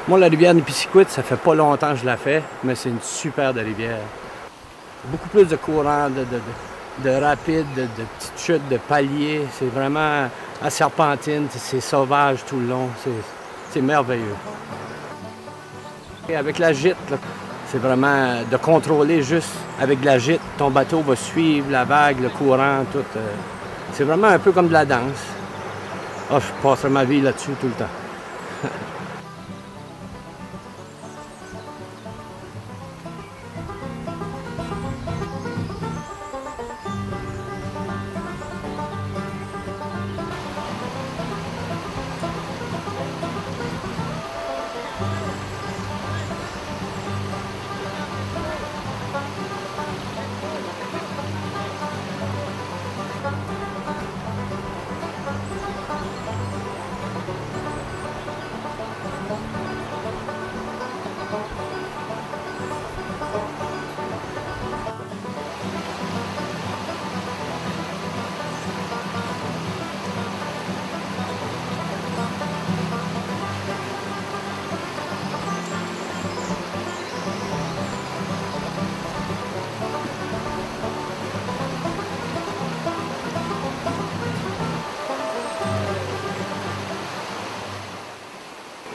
Moi, la rivière Nipisiguit, ça fait pas longtemps que je la fais, mais c'est une super de rivière. Beaucoup plus de courants, de rapides, de petites chutes, de paliers. C'est vraiment à serpentine, c'est sauvage tout le long. C'est merveilleux. Et avec la gîte, c'est vraiment de contrôler juste avec la gîte. Ton bateau va suivre la vague, le courant, tout. C'est vraiment un peu comme de la danse. Oh, je passerai ma vie là-dessus tout le temps.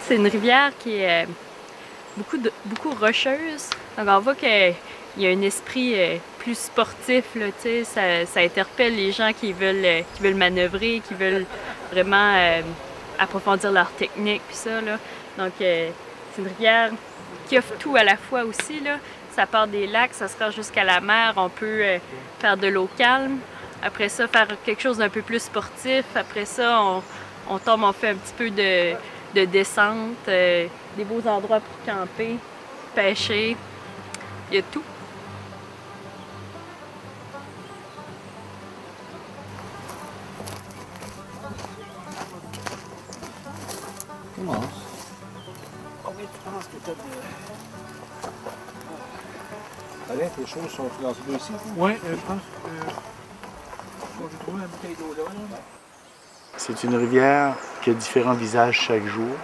C'est une rivière qui est beaucoup rocheuse. Donc on voit qu'il y a un esprit plus sportif, là, ça interpelle les gens qui veulent manœuvrer, qui veulent vraiment approfondir leur technique, puis ça, là. Donc c'est une rivière qui offre tout à la fois aussi, là. Ça part des lacs, ça se rend jusqu'à la mer, on peut faire de l'eau calme. Après ça, faire quelque chose d'un peu plus sportif. Après ça, on tombe, on fait un petit peu de descente, des beaux endroits pour camper, pêcher, il y a tout. Commence. Oh oui, tu penses que t'as de... Allez, tes choses sont dans ce dossier? Oui, je pense que j'ai trouvé la bouteille d'eau là. C'est une rivière qui a différents visages chaque jour.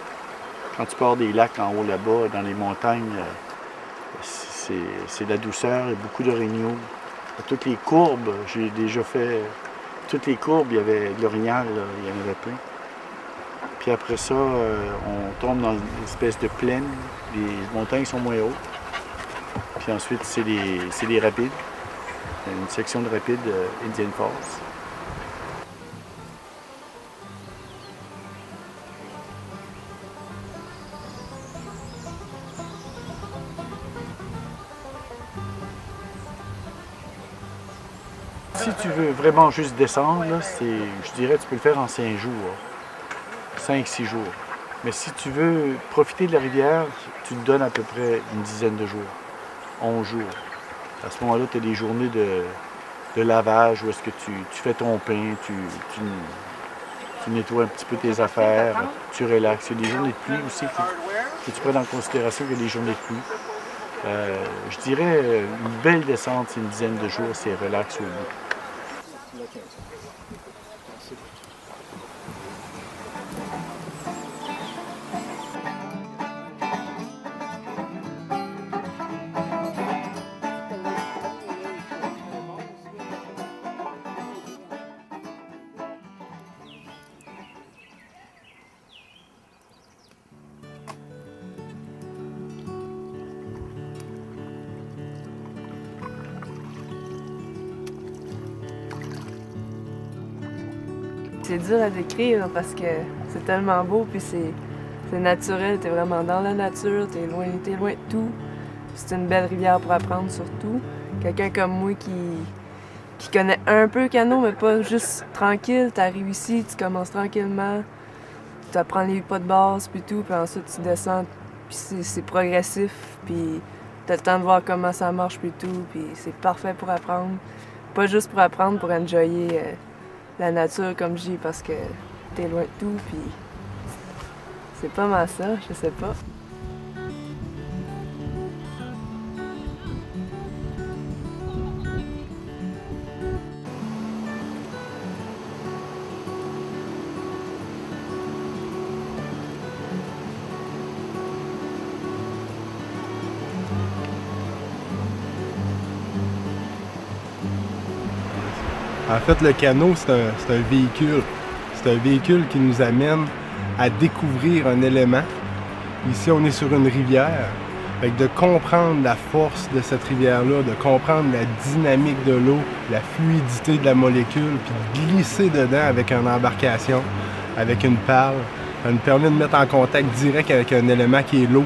Quand tu pars des lacs en haut là-bas, dans les montagnes, c'est la douceur et beaucoup d'orignaux. Toutes les courbes, j'ai déjà fait toutes les courbes, il y avait de l'orignal, il y en avait plein. Puis après ça, on tombe dans une espèce de plaine. Les montagnes sont moins hautes. Puis ensuite, c'est des rapides. Une section de rapides Indian Falls. Si tu veux vraiment juste descendre, là, je dirais que tu peux le faire en 5 jours, 5-6 jours. Mais si tu veux profiter de la rivière, tu te donnes à peu près une dizaine de jours, 11 jours. À ce moment-là, tu as des journées de lavage où est-ce que tu fais ton pain, tu nettoies un petit peu tes affaires, tu relaxes. Il y a des journées de pluie aussi que tu prends en considération qu'il y a des journées de pluie. Je dirais une belle descente, c'est une dizaine de jours, c'est relax au bout. C'est dur à décrire parce que c'est tellement beau puis c'est naturel, t'es vraiment dans la nature, t'es loin de tout. C'est une belle rivière pour apprendre surtout. Quelqu'un comme moi qui connaît un peu le canot mais pas juste tranquille, t'arrives ici, tu commences tranquillement, tu apprends les pas de base puis tout, puis ensuite tu descends puis c'est progressif puis t'as le temps de voir comment ça marche puis tout, puis c'est parfait pour apprendre. Pas juste pour apprendre, pour enjoyer la nature comme je dis parce que t'es loin de tout puis c'est pas mal ça, je sais pas. En fait, le canot, c'est un véhicule. C'est un véhicule qui nous amène à découvrir un élément. Ici, on est sur une rivière. Fait que de comprendre la force de cette rivière-là, de comprendre la dynamique de l'eau, la fluidité de la molécule, puis de glisser dedans avec une embarcation, avec une pale, ça nous permet de mettre en contact direct avec un élément qui est l'eau.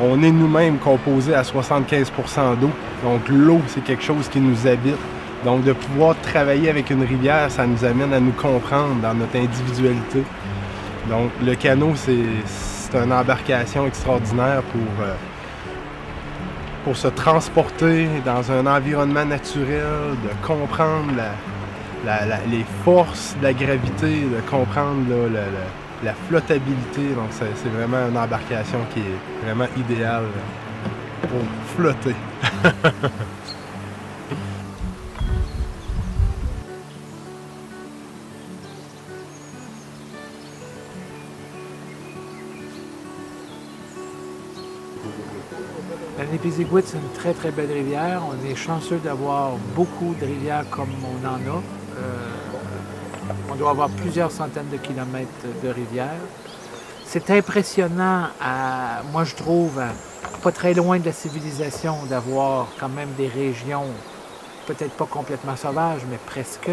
On est nous-mêmes composés à 75% d'eau. Donc l'eau, c'est quelque chose qui nous habite. Donc, de pouvoir travailler avec une rivière, ça nous amène à nous comprendre dans notre individualité. Donc, le canot, c'est une embarcation extraordinaire pour se transporter dans un environnement naturel, de comprendre les forces de la gravité, de comprendre la flottabilité. Donc, c'est vraiment une embarcation qui est vraiment idéale pour flotter. La Nipisiguit, c'est une très très belle rivière. On est chanceux d'avoir beaucoup de rivières comme on en a. On doit avoir plusieurs centaines de kilomètres de rivières. C'est impressionnant, moi je trouve, pas très loin de la civilisation, d'avoir quand même des régions, peut-être pas complètement sauvages, mais presque.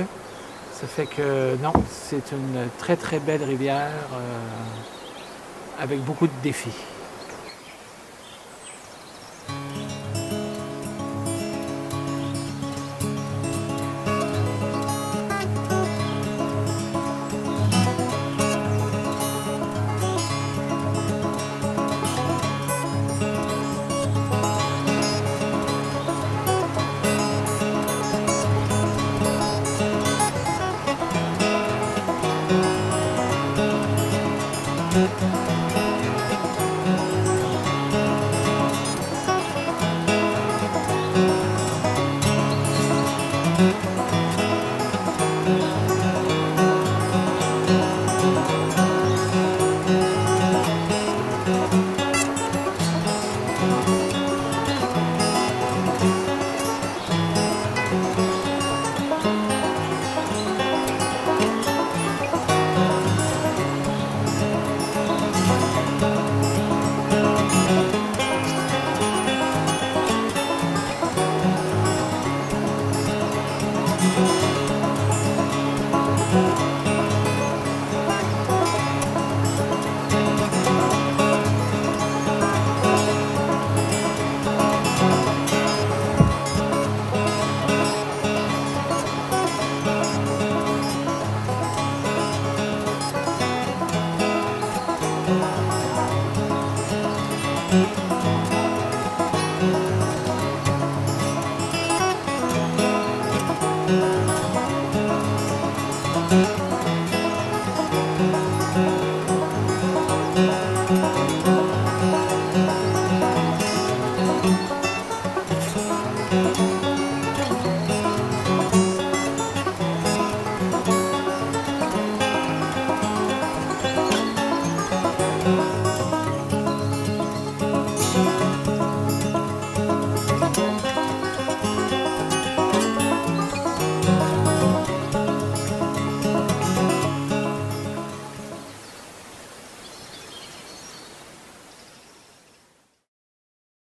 Ça fait que non, c'est une très très belle rivière avec beaucoup de défis.